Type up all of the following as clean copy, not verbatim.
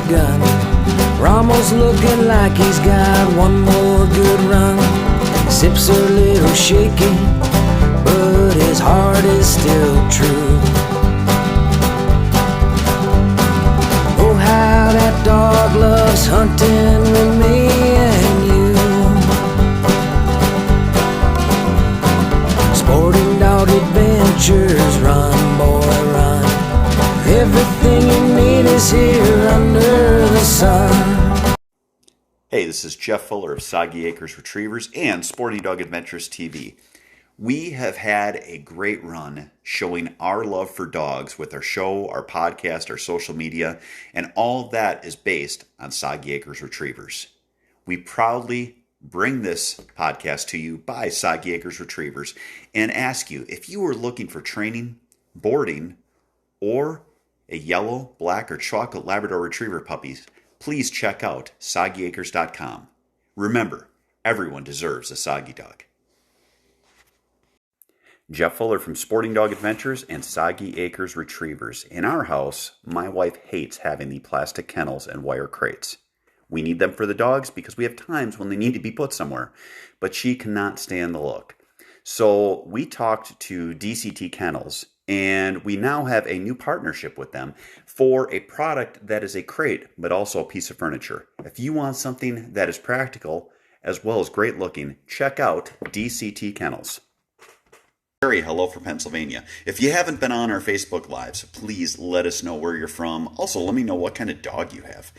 gun. Ramos looking like he's got one more good run. His hips are a little shaky, but his heart is still true. Oh, how that dog loves hunting with me and you. Sporting Dog Adventures, run, boy, run. Everything you need is here under the sun. Hey, this is Jeff Fuller of Soggy Acres Retrievers and Sporting Dog Adventures TV. We have had a great run showing our love for dogs with our show, our podcast, our social media, and all of that is based on Soggy Acres Retrievers. We proudly bring this podcast to you by Soggy Acres Retrievers and ask you, if you are looking for training, boarding, or a yellow, black, or chocolate Labrador Retriever puppies, please check out soggyacres.com. Remember, everyone deserves a soggy dog. Jeff Fuller from Sporting Dog Adventures and Soggy Acres Retrievers. In our house, my wife hates having the plastic kennels and wire crates. We need them for the dogs because we have times when they need to be put somewhere, but she cannot stand the look. So we talked to DCT Kennels, and we now have a new partnership with them for a product that is a crate, but also a piece of furniture. If you want something that is practical as well as great looking, check out DCT Kennels. Harry, hello from Pennsylvania. If you haven't been on our Facebook Lives, please let us know where you're from. Also, let me know what kind of dog you have.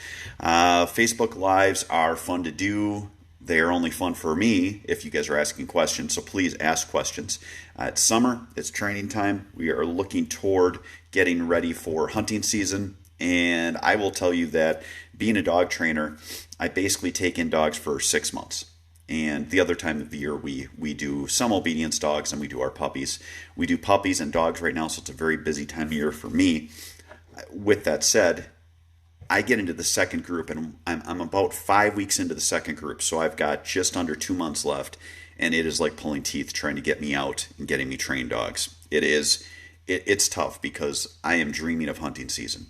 Facebook Lives are fun to do. They are only fun for me if you guys are asking questions, so please ask questions. It's summer, it's training time. We are looking toward getting ready for hunting season, and I will tell you that being a dog trainer, I basically take in dogs for 6 months. And the other time of the year, we do some obedience dogs and we do our puppies. We do puppies and dogs right now, so it's a very busy time of year for me. With that said, I get into the second group, and I'm about 5 weeks into the second group, so I've got just under 2 months left, and it is like pulling teeth trying to get me out and getting me trained dogs. It's tough because I am dreaming of hunting season.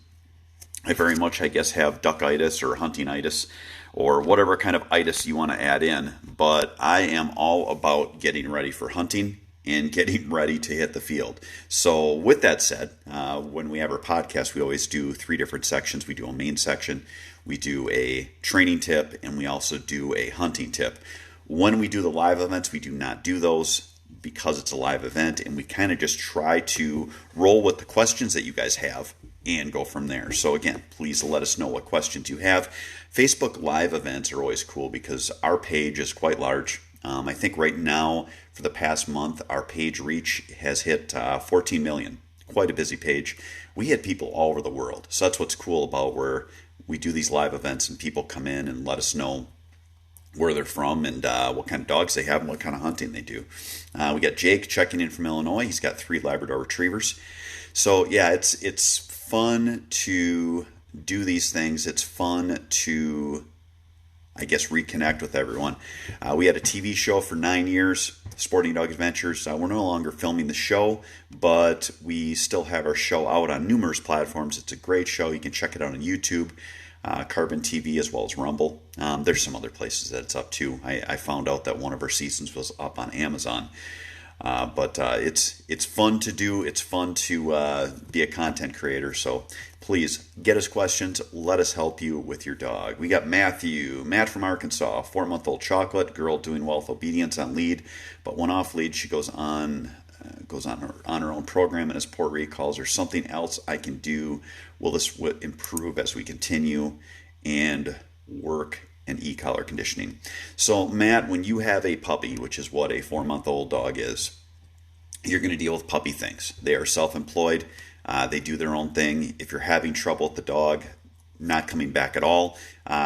I very much, I guess, have duckitis or huntingitis or whatever kind of itis you want to add in, but I am all about getting ready for hunting and getting ready to hit the field. So with that said, when we have our podcast, we always do 3 different sections. We do a main section, we do a training tip, and we also do a hunting tip. When we do the live events, we do not do those because it's a live event, and we kind of just try to roll with the questions that you guys have and go from there. So again, please let us know what questions you have. Facebook Live events are always cool because our page is quite large. I think right now, for the past month, our page reach has hit 14 million. Quite a busy page. We had people all over the world. So that's what's cool about where we do these live events and people come in and let us know where they're from and what kind of dogs they have and what kind of hunting they do. We got Jake checking in from Illinois. He's got 3 Labrador Retrievers. So yeah, it's fun to do these things. It's fun to, I guess, reconnect with everyone. We had a TV show for 9 years, Sporting Dog Adventures. We're no longer filming the show, but we still have our show out on numerous platforms. It's a great show. You can check it out on YouTube, Carbon TV, as well as Rumble. There's some other places that it's up to. I found out that one of our seasons was up on Amazon. But it's fun to do. It's fun to be a content creator. So please get us questions. Let us help you with your dog. We got Matt from Arkansas, 4-month-old chocolate girl doing well with obedience on lead, but when off lead she goes on her own program and has poor recalls. Or something else I can do? Will this improve as we continue and work and e-collar conditioning? So Matt, when you have a puppy, which is what a 4-month-old dog is, you're going to deal with puppy things. They are self-employed. They do their own thing. If you're having trouble with the dog not coming back at all,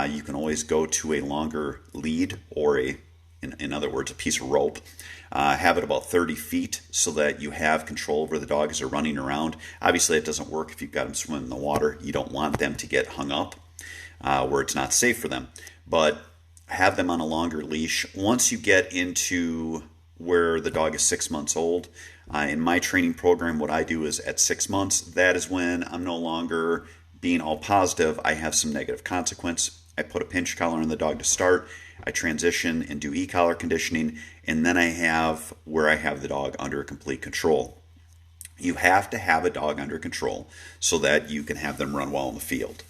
you can always go to a longer lead or in other words, a piece of rope. Have it about 30 feet so that you have control over the dog as they're running around. Obviously, it doesn't work if you've got them swimming in the water. You don't want them to get hung up where it's not safe for them. But have them on a longer leash. Once you get into where the dog is 6 months old, in my training program, what I do is at 6 months, that is when I'm no longer being all positive, I have some negative consequence. I put a pinch collar on the dog to start. I transition and do e-collar conditioning, and then I have where I have the dog under complete control. You have to have a dog under control so that you can have them run well in the field.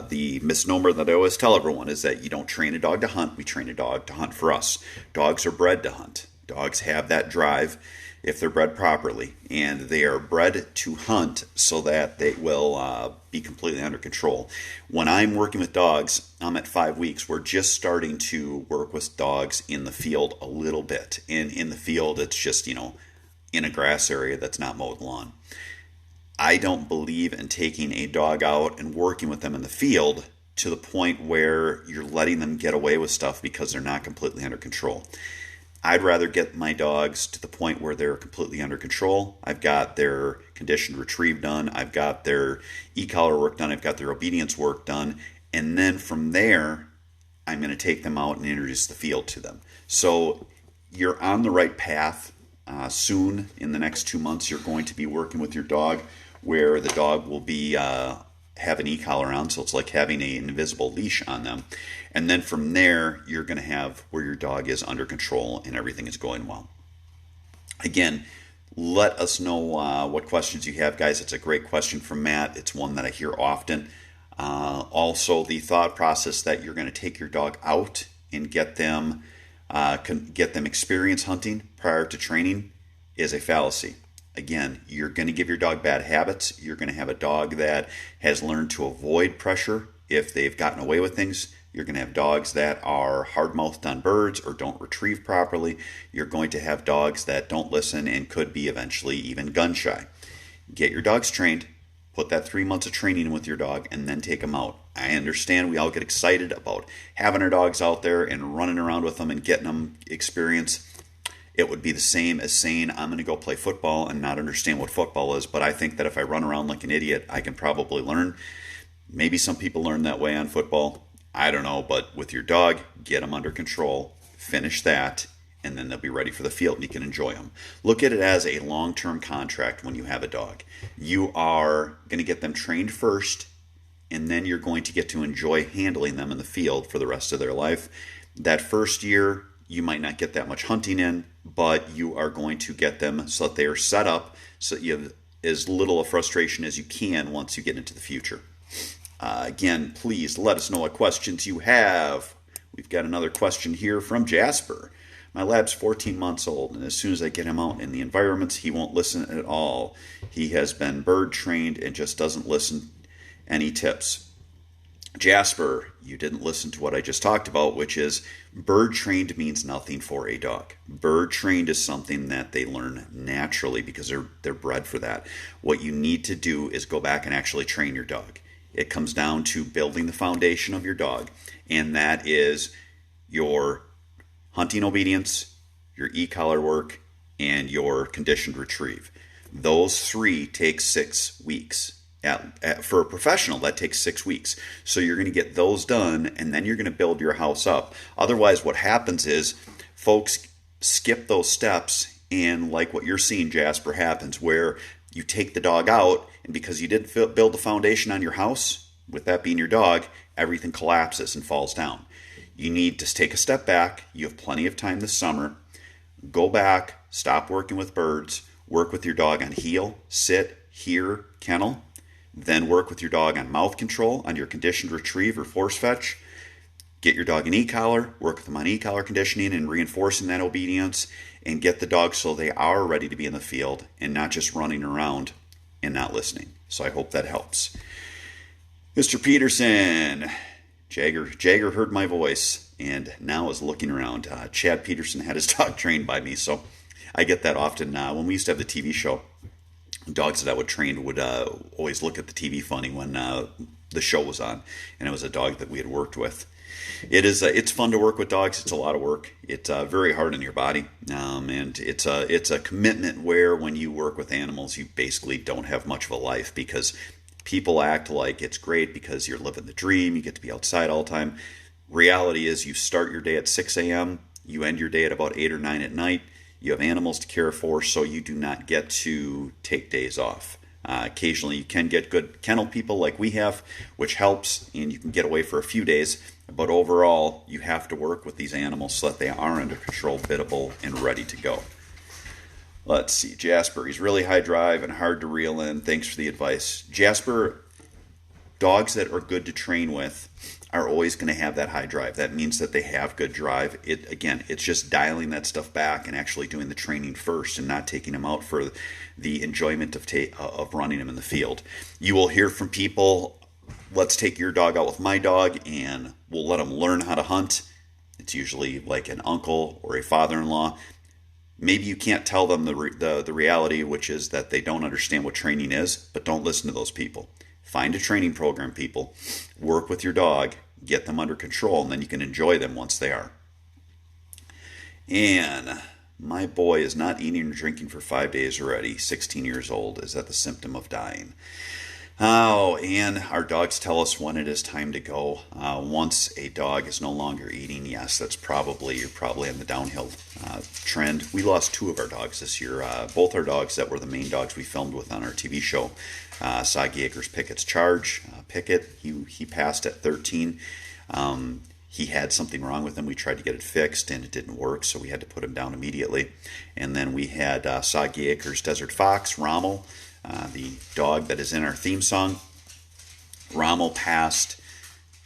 The misnomer that I always tell everyone is that you don't train a dog to hunt, we train a dog to hunt for us. Dogs are bred to hunt. Dogs have that drive if they're bred properly, and they are bred to hunt so that they will be completely under control. When I'm working with dogs, I'm at 5 weeks. We're just starting to work with dogs in the field a little bit. In the field, it's just, in a grass area that's not mowed lawn. I don't believe in taking a dog out and working with them in the field to the point where you're letting them get away with stuff because they're not completely under control. I'd rather get my dogs to the point where they're completely under control. I've got their conditioned retrieve done. I've got their e-collar work done. I've got their obedience work done. And then from there, I'm going to take them out and introduce the field to them. So you're on the right path. Soon, in the next 2 months, you're going to be working with your dog where the dog will be have an e-collar on, so it's like having an invisible leash on them. And then from there, you're going to have where your dog is under control and everything is going well. Again, let us know what questions you have, guys. It's a great question from Matt. It's one that I hear often. Also, the thought process that you're going to take your dog out and get them experience hunting prior to training is a fallacy. Again, you're going to give your dog bad habits. You're going to have a dog that has learned to avoid pressure if they've gotten away with things. You're going to have dogs that are hard-mouthed on birds or don't retrieve properly. You're going to have dogs that don't listen and could be eventually even gun-shy. Get your dogs trained. Put that 3 months of training in with your dog and then take them out. I understand we all get excited about having our dogs out there and running around with them and getting them experience. It would be the same as saying I'm going to go play football and not understand what football is, but I think that if I run around like an idiot, I can probably learn. Maybe some people learn that way on football. I don't know, but with your dog, get them under control, finish that, and then they'll be ready for the field and you can enjoy them. Look at it as a long-term contract when you have a dog. You are going to get them trained first, and then you're going to get to enjoy handling them in the field for the rest of their life. That first year, you might not get that much hunting in, but you are going to get them so that they are set up so that you have as little of frustration as you can once you get into the future. Again, please let us know what questions you have. We've got another question here from Jasper. My lab's 14 months old, and as soon as I get him out in the environments, he won't listen at all. He has been bird trained and just doesn't listen. Any tips? Jasper, you didn't listen to what I just talked about, which is bird trained means nothing for a dog. Bird trained is something that they learn naturally because they're bred for that. What you need to do is go back and actually train your dog. It comes down to building the foundation of your dog, and that is your hunting obedience, your e-collar work, and your conditioned retrieve. Those three take 6 weeks. For a professional, that takes 6 weeks. So you're going to get those done, and then you're going to build your house up. Otherwise, what happens is folks skip those steps, and like what you're seeing, Jasper, happens where you take the dog out, and because you didn't build the foundation on your house, with that being your dog, everything collapses and falls down. You need to take a step back. You have plenty of time this summer. Go back, stop working with birds, work with your dog on heel, sit, hear, kennel. Then work with your dog on mouth control, on your conditioned retrieve or force fetch. Get your dog an e-collar, work with them on e-collar conditioning and reinforcing that obedience, and get the dog so they are ready to be in the field and not just running around and not listening. So I hope that helps. Mr. Peterson, Jagger heard my voice and now is looking around. Chad Peterson had his dog trained by me, so I get that often. When we used to have the TV show, dogs that I would train would always look at the TV funny when the show was on, and it was a dog that we had worked with. It's fun to work with dogs. It's a lot of work. It's very hard on your body, and it's a commitment where when you work with animals, you basically don't have much of a life because people act like it's great because you're living the dream. You get to be outside all the time. Reality is you start your day at 6 a.m., you end your day at about 8 or 9 at night. You have animals to care for, so you do not get to take days off. Occasionally you can get good kennel people like we have, which helps, and you can get away for a few days. But overall, you have to work with these animals so that they are under control, biddable, and ready to go. Let's see, Jasper, he's really high drive and hard to reel in. Thanks for the advice. Jasper, dogs that are good to train with are always going to have that high drive. That means that they have good drive. It's just dialing that stuff back and actually doing the training first and not taking them out for the enjoyment of running them in the field. You will hear from people, let's take your dog out with my dog and we'll let them learn how to hunt. It's usually like an uncle or a father-in-law. Maybe you can't tell them the reality, which is that they don't understand what training is, but don't listen to those people. Find a training program, people. Work with your dog, get them under control, and then you can enjoy them once they are. And my boy is not eating or drinking for 5 days already, 16 years old. Is that the symptom of dying? Oh, and our dogs tell us when it is time to go. Once a dog is no longer eating, yes, you're probably on the downhill trend. We lost 2 of our dogs this year. Both our dogs that were the main dogs we filmed with on our TV show. Soggy Acres Pickett's Charge. Pickett, he passed at 13. He had something wrong with him. We tried to get it fixed, and it didn't work, so we had to put him down immediately. And then we had Soggy Acres Desert Fox, Rommel, the dog that is in our theme song. Rommel passed,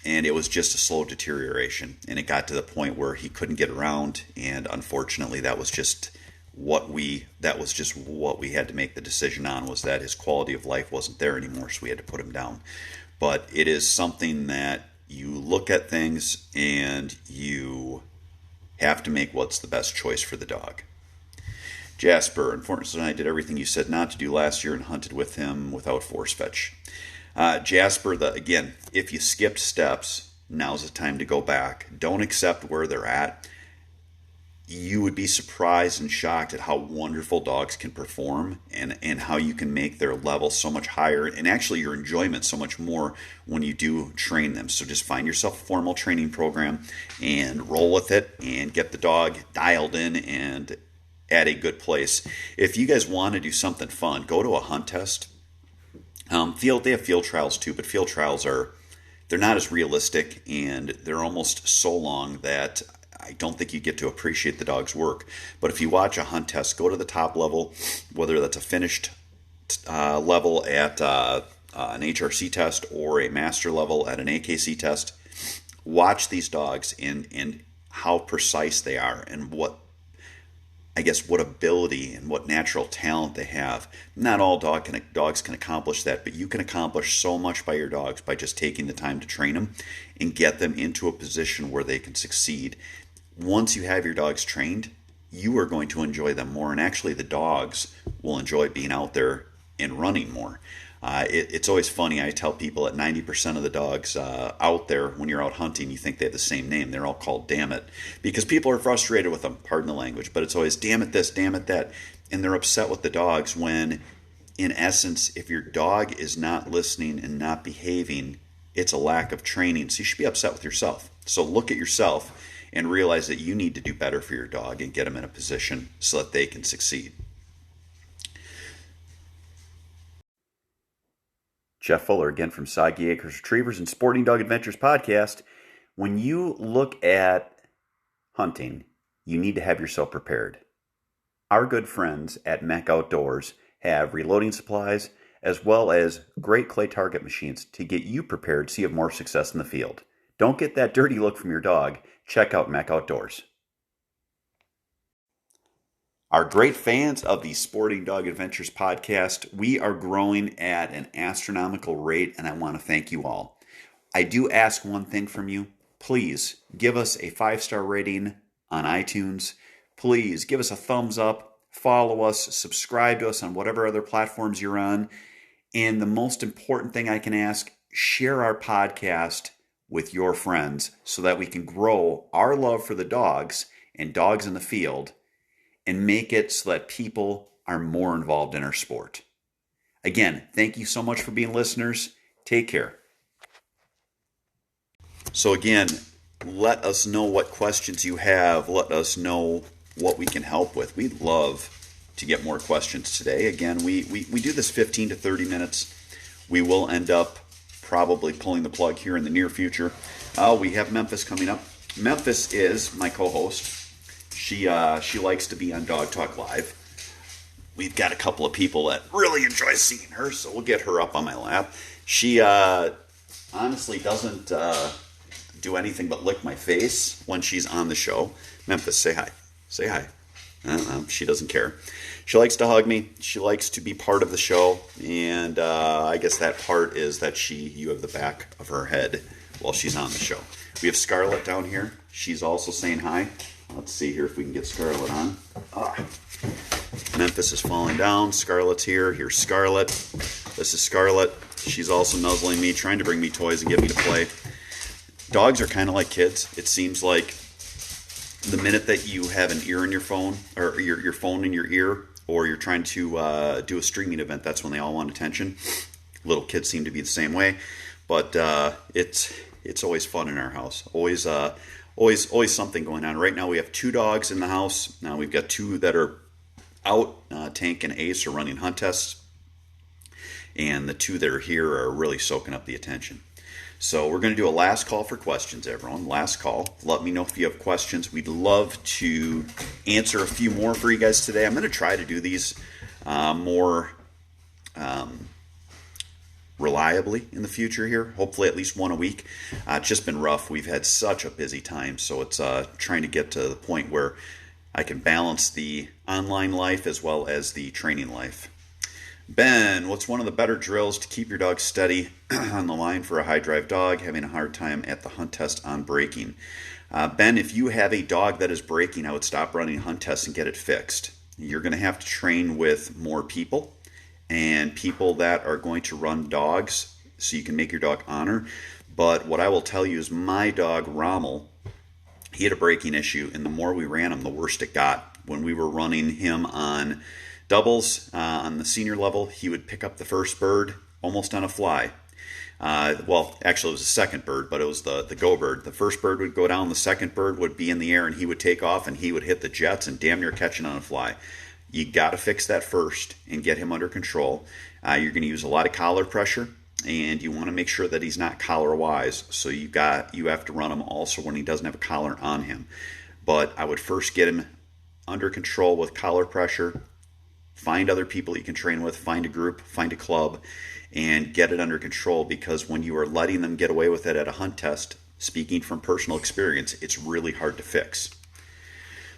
and it was just a slow deterioration. And it got to the point where he couldn't get around, and unfortunately that was just what we had to make the decision on, was that his quality of life wasn't there anymore, so we had to put him down. But it is something that you look at things and you have to make what's the best choice for the dog. Jasper, unfortunately, I did everything you said not to do last year and hunted with him without force fetch. Jasper, again, if you skipped steps, now's the time to go back. Don't accept where they're at. You would be surprised and shocked at how wonderful dogs can perform and how you can make their level so much higher and actually your enjoyment so much more when you do train them. So just find yourself a formal training program and roll with it and get the dog dialed in and at a good place. If you guys want to do something fun, go to a hunt test. They have field trials too, but field trials they're not as realistic and they're almost so long that I don't think you get to appreciate the dog's work. But if you watch a hunt test, go to the top level, whether that's a finished level at an HRC test or a master level at an AKC test. Watch these dogs and how precise they are and what ability and what natural talent they have. Not all dogs can accomplish that, but you can accomplish so much by your dogs by just taking the time to train them and get them into a position where they can succeed. Once you have your dogs trained, you are going to enjoy them more, and actually the dogs will enjoy being out there and running more. It's always funny. I tell people that 90% of the dogs out there, when you're out hunting, you think they have the same name. They're all called Damn It, because people are frustrated with them, pardon the language, but it's always damn it this, damn it that, and they're upset with the dogs when, in essence, if your dog is not listening and not behaving, it's a lack of training. So you should be upset with yourself. So look at yourself and realize that you need to do better for your dog and get them in a position so that they can succeed. Jeff Fuller again from Soggy Acres Retrievers and Sporting Dog Adventures podcast. When you look at hunting, you need to have yourself prepared. Our good friends at Mech Outdoors have reloading supplies as well as great clay target machines to get you prepared so you have more success in the field. Don't get that dirty look from your dog. Check out Mech Outdoors. Our great fans of the Sporting Dog Adventures podcast, we are growing at an astronomical rate, and I want to thank you all. I do ask one thing from you. Please give us a 5-star rating on iTunes. Please give us a thumbs up, follow us, subscribe to us on whatever other platforms you're on. And the most important thing I can ask, share our podcast with your friends so that we can grow our love for the dogs and dogs in the field and make it so that people are more involved in our sport. Again, thank you so much for being listeners. Take care. So again, let us know what questions you have. Let us know what we can help with. We love to get more questions today. Again, we do this 15 to 30 minutes. We will end up probably pulling the plug here in the near future. We have Memphis coming up. Memphis is my co-host. She likes to be on Dog Talk Live. We've got a couple of people that really enjoy seeing her, so we'll get her up on my lap. She honestly doesn't do anything but lick my face when she's on the show. Memphis, say hi. Say hi. She doesn't care. She likes to hug me. She likes to be part of the show, and I guess that part is that you have the back of her head while she's on the show. We have Scarlett down here. She's also saying hi. Let's see here if we can get Scarlett on. Memphis is falling down. Scarlett's here. Here's Scarlett. This is Scarlett. She's also nuzzling me, trying to bring me toys and get me to play. Dogs are kind of like kids. It seems like the minute that you have an ear in your phone, or your phone in your ear, or you're trying to do a streaming event, that's when they all want attention. Little kids seem to be the same way, but it's always fun in our house. Always something going on. Right now we have 2 dogs in the house. Now we've got 2 that are out. Tank and Ace are running hunt tests, and the 2 that are here are really soaking up the attention. So we're going to do a last call for questions, everyone. Last call. Let me know if you have questions. We'd love to answer a few more for you guys today. I'm going to try to do these more reliably in the future here. Hopefully at least one a week. It's just been rough. We've had such a busy time, so it's trying to get to the point where I can balance the online life as well as the training life. Ben, what's one of the better drills to keep your dog steady on the line for a high drive dog having a hard time at the hunt test on breaking? Ben, if you have a dog that is breaking, I would stop running hunt tests and get it fixed. You're going to have to train with more people, and people that are going to run dogs so you can make your dog honor. But what I will tell you is my dog, Rommel, he had a breaking issue, and the more we ran him, the worse it got. When we were running him on doubles on the senior level, he would pick up the first bird almost on a fly. Well, actually it was the second bird, but it was the go bird. The first bird would go down, the second bird would be in the air, and he would take off, and he would hit the jets and damn near catch it on a fly. You got to fix that first and get him under control. You're going to use a lot of collar pressure, and you want to make sure that he's not collar wise. So you have to run him also when he doesn't have a collar on him. But I would first get him under control with collar pressure. Find other people you can train with, find a group, find a club, and get it under control, because when you are letting them get away with it at a hunt test, speaking from personal experience, it's really hard to fix.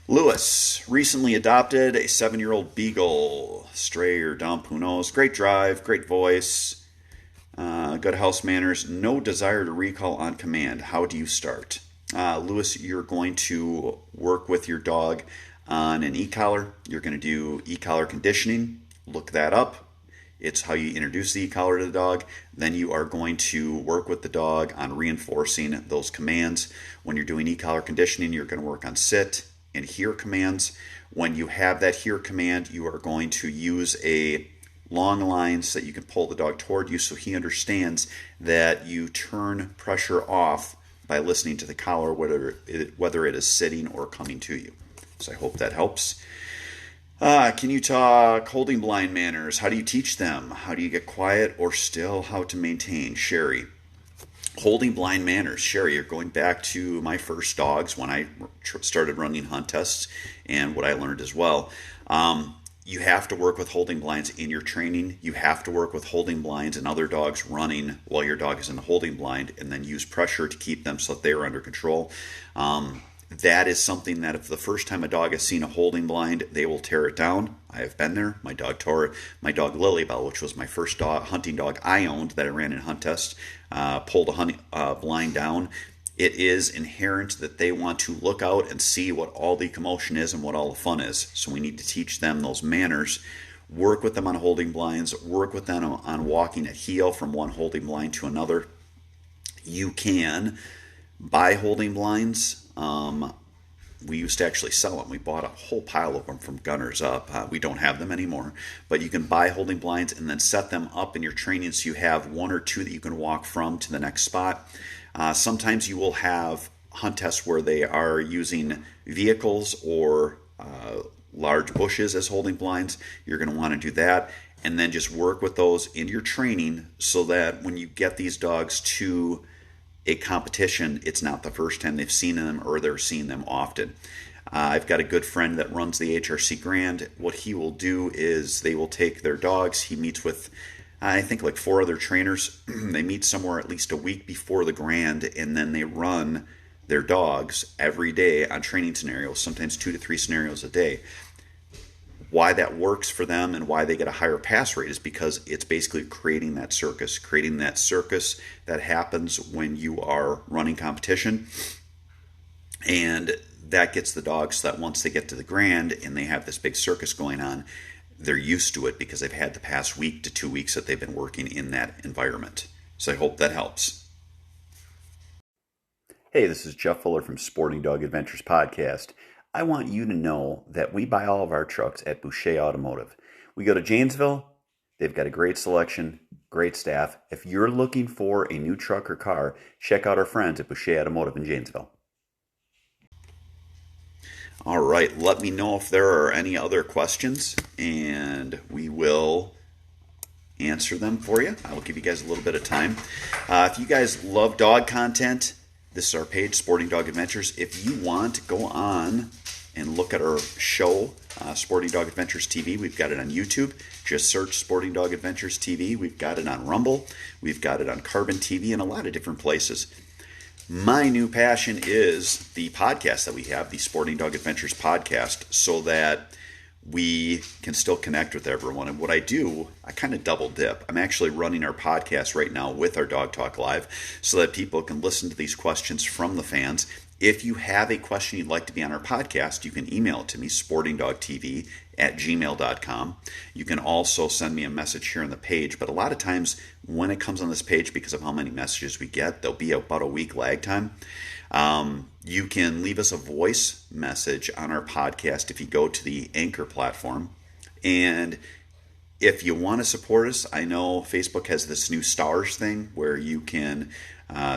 Lewis recently adopted a 7-year-old beagle, stray or dump, who knows. Great drive, great voice, good house manners, no desire to recall on command. How do you start? Lewis, you're going to work with your dog on an e-collar. You're going to do e-collar conditioning. Look that up. It's how you introduce the e-collar to the dog. Then you are going to work with the dog on reinforcing those commands. When you're doing e-collar conditioning, you're going to work on sit and hear commands. When you have that hear command, you are going to use a long line so that you can pull the dog toward you, so he understands that you turn pressure off by listening to the collar, whether it is sitting or coming to you. So I hope that helps. Can you talk holding blind manners? How do you teach them? How do you get quiet or still? How to maintain? Sherry. Holding blind manners. Sherry, you're going back to my first dogs when I started running hunt tests, and what I learned as well. You have to work with holding blinds in your training. You have to work with holding blinds and other dogs running while your dog is in the holding blind, and then use pressure to keep them so that they are under control. That is something that if the first time a dog has seen a holding blind, they will tear it down. I have been there. My dog Lilybell, which was my first hunting dog I owned that I ran in hunt tests, pulled a blind down. It is inherent that they want to look out and see what all the commotion is and what all the fun is. So we need to teach them those manners, work with them on holding blinds, work with them on walking at heel from one holding blind to another. You can buy holding blinds. We used to actually sell them. We bought a whole pile of them from Gunners Up. We don't have them anymore, but you can buy holding blinds and then set them up in your training so you have one or two that you can walk from to the next spot. Sometimes you will have hunt tests where they are using vehicles or large bushes as holding blinds, you're going to want to do that. And then just work with those in your training so that when you get these dogs to a competition, it's not the first time they've seen them or they're seeing them often. I've got a good friend that runs the HRC Grand. What he will do is they will take their dogs. He meets with, I think, like 4 other trainers. They meet somewhere at least a week before the Grand, and then they run their dogs every day on training scenarios, sometimes 2 to 3 scenarios a day. Why that works for them and why they get a higher pass rate is because it's basically creating that circus that happens when you are running competition. And that gets the dogs so that once they get to the Grand and they have this big circus going on, they're used to it because they've had the past week to 2 weeks that they've been working in that environment. So I hope that helps. Hey, this is Jeff Fuller from Sporting Dog Adventures Podcast. I want you to know that we buy all of our trucks at Boucher Automotive. We go to Janesville. They've got a great selection, great staff. If you're looking for a new truck or car, check out our friends at Boucher Automotive in Janesville. All right, let me know if there are any other questions, and we will answer them for you. I will give you guys a little bit of time. If you guys love dog content, this is our page, Sporting Dog Adventures. If you want, go on and look at our show, Sporting Dog Adventures TV. We've got it on YouTube. Just search Sporting Dog Adventures TV. We've got it on Rumble. We've got it on Carbon TV and a lot of different places. My new passion is the podcast that we have, the Sporting Dog Adventures podcast, so that we can still connect with everyone. And what I do, I kind of double dip. I'm actually running our podcast right now with our Dog Talk Live so that people can listen to these questions from the fans. If you have a question you'd like to be on our podcast, you can email it to me, sportingdogtv@gmail.com. You can also send me a message here on the page, but a lot of times when it comes on this page, because of how many messages we get, there'll be about a week lag time. You can leave us a voice message on our podcast if you go to the Anchor platform. And if you want to support us, I know Facebook has this new stars thing where you can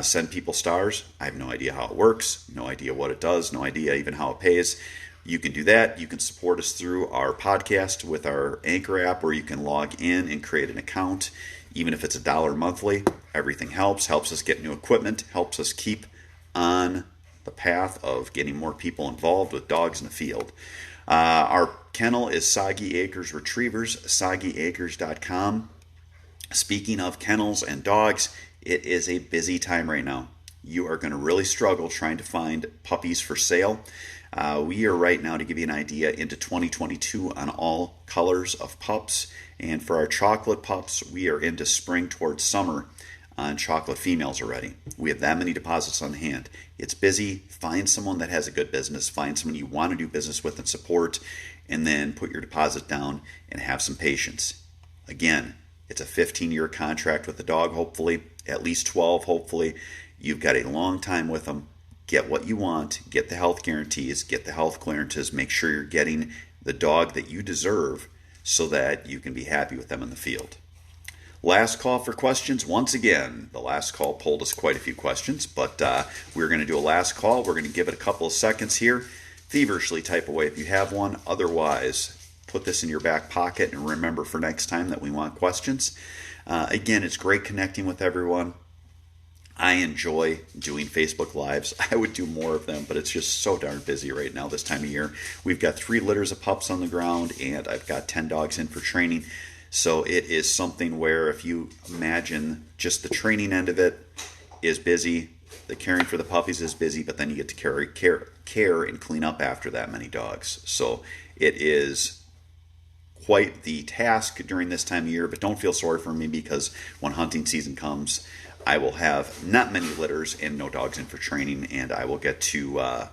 send people stars. I have no idea how it works, no idea what it does, no idea even how it pays. You can do that. You can support us through our podcast with our Anchor app, or you can log in and create an account. Even if it's $1 monthly, everything helps us get new equipment, helps us keep on the path of getting more people involved with dogs in the field. Our kennel is Soggy Acres Retrievers, soggyacres.com. Speaking of kennels and dogs, it is a busy time right now. You are going to really struggle trying to find puppies for sale. We are right now, to give you an idea, into 2022 on all colors of pups. And for our chocolate pups, we are into spring towards summer on chocolate females already. We have that many deposits on hand. It's busy. Find someone that has a good business. Find someone you want to do business with and support, and then put your deposit down and have some patience. Again, it's a 15-year contract with the dog, hopefully, at least 12, hopefully. You've got a long time with them. Get what you want. Get the health guarantees. Get the health clearances. Make sure you're getting the dog that you deserve so that you can be happy with them in the field. Last call for questions. Once again, the last call pulled us quite a few questions, but we're going to do a last call. We're going to give it a couple of seconds here. Feverishly type away if you have one. Otherwise, put this in your back pocket and remember for next time that we want questions. Again, it's great connecting with everyone. I enjoy doing Facebook Lives. I would do more of them, but it's just so darn busy right now this time of year. We've got 3 litters of pups on the ground, and I've got 10 dogs in for training. So it is something where if you imagine just the training end of it is busy, the caring for the puppies is busy, but then you get to care and clean up after that many dogs. So it is quite the task during this time of year, but don't feel sorry for me because when hunting season comes, I will have not many litters and no dogs in for training, and I will get to,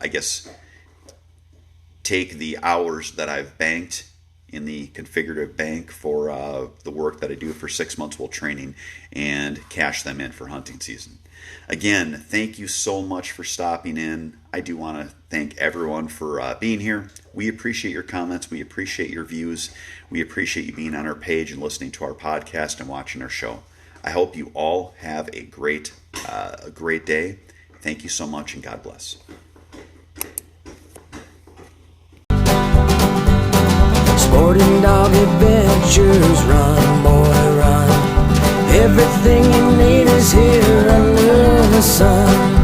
take the hours that I've banked in the configurative bank for the work that I do for 6 months while training and cash them in for hunting season. Again, thank you so much for stopping in. I do want to thank everyone for being here. We appreciate your comments. We appreciate your views. We appreciate you being on our page and listening to our podcast and watching our show. I hope you all have a great day. Thank you so much, and God bless. Sporting Dog Adventures. Run, boy, run. Everything you need is here under the sun.